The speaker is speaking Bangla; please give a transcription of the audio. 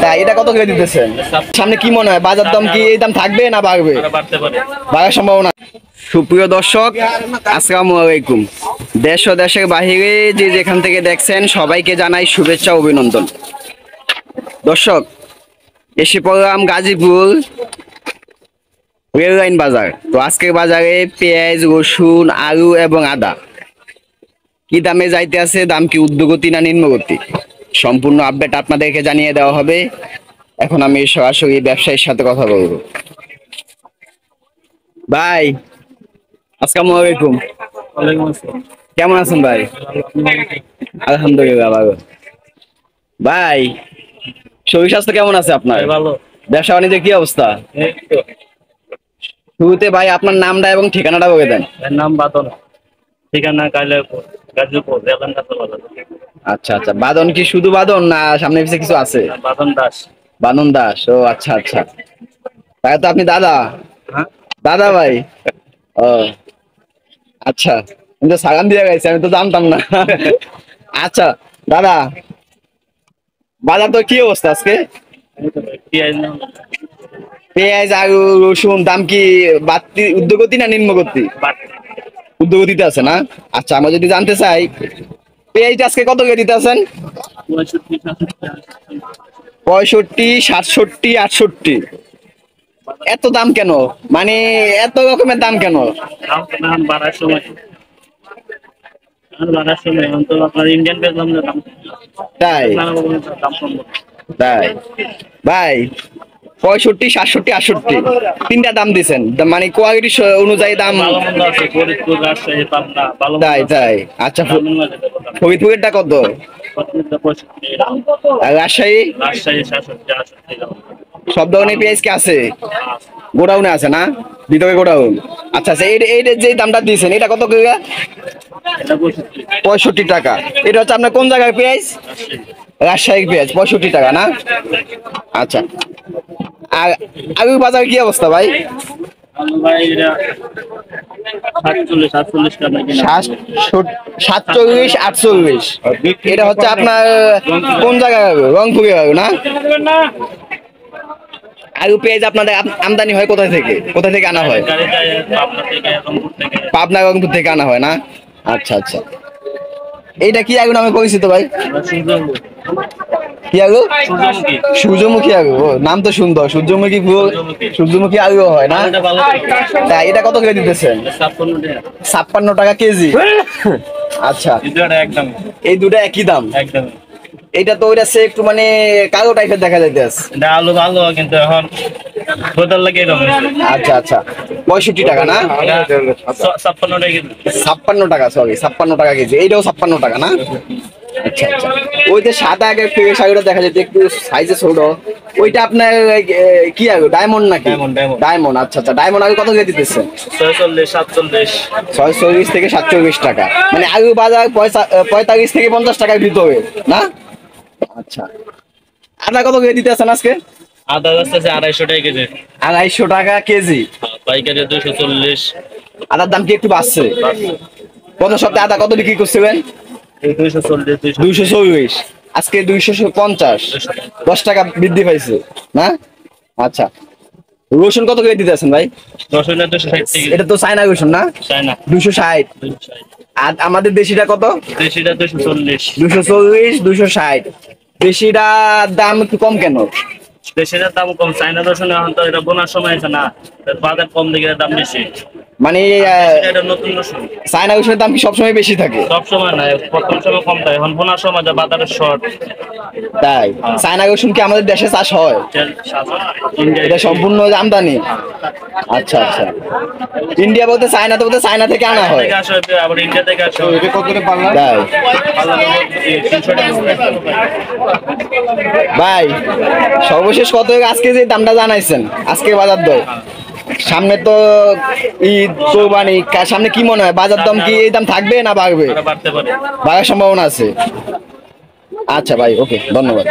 তাই এটা কত করে দিতেছেন? সামনে কি মনে হয় বাজার দাম কি এই দাম থাকবে না বাড়বে? বাড়ার সম্ভাবনা। সুপ্রিয় দর্শক, আসসালামু আলাইকুম। দেশ ও দেশের বাহিরে যে যেখান থেকে দেখছেন সবাইকে জানাই শুভেচ্ছা অভিনন্দন। দর্শক, এসে পড়লাম গাজীপুর রেল লাইন বাজার। তো আজকের বাজারে পেঁয়াজ, রসুন, আলু এবং আদা কি দামে যাইতে আছে, দাম কি ঊর্ধ্বগতি না নিম্নগতি, সম্পূর্ণ আপডেট আপনাদেরকে জানিয়ে দেওয়া হবে। এখন আমি সরাসরি ব্যবসায়ীর সাথে কথা বলবো। ভাই, আসসালামু আলাইকুম। কেমন আছেন ভাই? আলহামদুলিল্লাহ ভালো। ভাই, শরীর স্বাস্থ্য কেমন আছে আপনার? ব্যবসা বাণিজ্যের কি অবস্থা? শুরুতে ভাই আপনার নামটা এবং ঠিকানাটা বলে দেন। নাম বাদন, ঠিকানা গাজীপুর, গাজীপুর রেললাইন কাছে বাজার। আচ্ছা আচ্ছা, বাদন কি শুধু বাদন না সামনে পিছিয়ে কিছু আছে? বাদন দাস। বাদন দাস, ও আচ্ছা আচ্ছা। তাহলে তো আপনি দাদা? হ্যাঁ দাদা ভাই, ও আচ্ছা। আমি তো সালাম দিয়ে গেছি, আমি তো জানতাম না। আচ্ছা দাদা, বাজার তো কি অবস্থা আজকে? পেঁয়াজ, আলু, রসুন দাম কি বাড়তি ঊর্ধ্বগতি না নিম্নগতি? ঊর্ধ্বগতিতে আছে না? আচ্ছা, আমরা যদি জানতে চাই পেঁয়াজটা আজকে কত করে দিতে আছেন? 65, 67, 68। এত দাম কেন, মানে এত রকমের দাম কেন? বাড়ার সময় আপনার ইন্ডিয়ান বেচলাম না দাম। তাই দাম সম্ভব তাই ভাই, 65, 67, 68 তিনটা দাম দিছেন, মানে কোয়ালিটি অনুযায়ী দাম। ভালো মন্দ আছে, ফরিদপুর, রাজশাহী, পাবনা, ভালো তাই তাই আচ্ছা, ফরিদপুরেরটা কত? আর রাজশাহী? রাজশাহী 67, 68। সব ধরনের পেঁয়াজ কি আছে? গোডাউনে আছে না? ভিতরে গোডাউন। আচ্ছা আচ্ছা, এইটা যে দামটা দিয়েছেন এটা কত করে? 65 টাকা। এটা হচ্ছে আপনার কোন জায়গায় পেঁয়াজ? রাজশাহী পেঁয়াজ 65 টাকা না? আচ্ছা, আর আলুর বাজার কি অবস্থা ভাই? 47, 48। এটা হচ্ছে আপনার কোন জায়গায় হবে? রংপুরে হবে না? আলু পেঁয়াজ আপনাদের আমদানি হয় কোথা থেকে, কোথা থেকে আনা হয়? পাবনা, রংপুর থেকে আনা হয় না? আচ্ছা আচ্ছা। এইটা কি আলু নামে পরিচিত ভাই? কি আলু? সূর্যমুখী আলু। ও, নাম তো সুন্দর, সূর্যমুখী ফুল, সূর্যমুখী আলু হয় না? তাই এটা কত করে দিতেছেন? 56 টাকা কেজি। আচ্ছা, এই দুটো একই দাম? একদম। এটা তো ওইটা একটু মানে কালো টাইপের দেখা যাইতেছে। আলু ভালো, কিন্তু এখন বদল লাগে এরকম। আচ্ছা আচ্ছা, 65 টাকা না? 56 টাকা। 56 টাকা, সরি 56 টাকা কেজি। এইটাও 56 টাকা না? আচ্ছা আচ্ছা। ওই যে সাদা আগে ফ্রেশ আলুটা দেখা যায় একটু সাইজে ছোট, ওইটা আপনার কি আলু, ডায়মন্ড নাকি? ডায়মন্ড। আচ্ছা আচ্ছা, ডায়মন্ড আলু কত করে দিতেছেন? 46, 47। 46 থেকে 47 টাকা, মানে আলু বাজার 45 থেকে 50 টাকার ভিতরে না? আচ্ছা, আদা কত করে দিতেছেন আজকে? আদা আছে 250 টাকা কেজি। 250 টাকা কেজি। পাইকারি 240। আদার দাম কি একটু বাড়ছে? গত সপ্তাহে আদা কত বিক্রি করছিলেন? 240, 240। আজকে 250, 10 টাকা বৃদ্ধি পাইছে না? আচ্ছা, রসুন কত করে দিতেছেন ভাই? রসুন 260। এটা তো চায়না রসুন না? চায়না 260। আর আমাদের দেশিটা কত? দেশিটা 240। 240, 260। দেশিটার দাম একটু কম কেন? দেশিটার দাম কম, চায়না রসুন এখন তো এটা বোনার সময় আছে না, বাজার কম দিকে দাম বেশি। মানে এটা নতুন রসুন। চায়না রসুনের দাম কি সবসময় বেশি থাকে? সব সময় না, প্রথম সময় কম থাকে, এখন বোনার সময় যে বাজারের শর্ট। তাই চায়না রসুন কি আমাদের দেশে চাষ হয়? এটা সম্পূর্ণ আমদানি? আচ্ছা আচ্ছা। ইন্ডিয়া বলতে চায়না, তো বলতে চায়না থেকে আনা হয়? আবার ইন্ডিয়া থেকে আসে। তাই ভাই, সর্বশেষ কত আজকে যে দামটা জানাইছেন আজকে বাজার দর? সামনে তো ঈদ, কোরবানি, সামনে কি মনে হয় বাজার দাম কি এই দাম থাকবে না বাড়বে? বাড়তে পারে, বাড়ার সম্ভাবনা আছে। আচ্ছা ভাই, ওকে, ধন্যবাদ।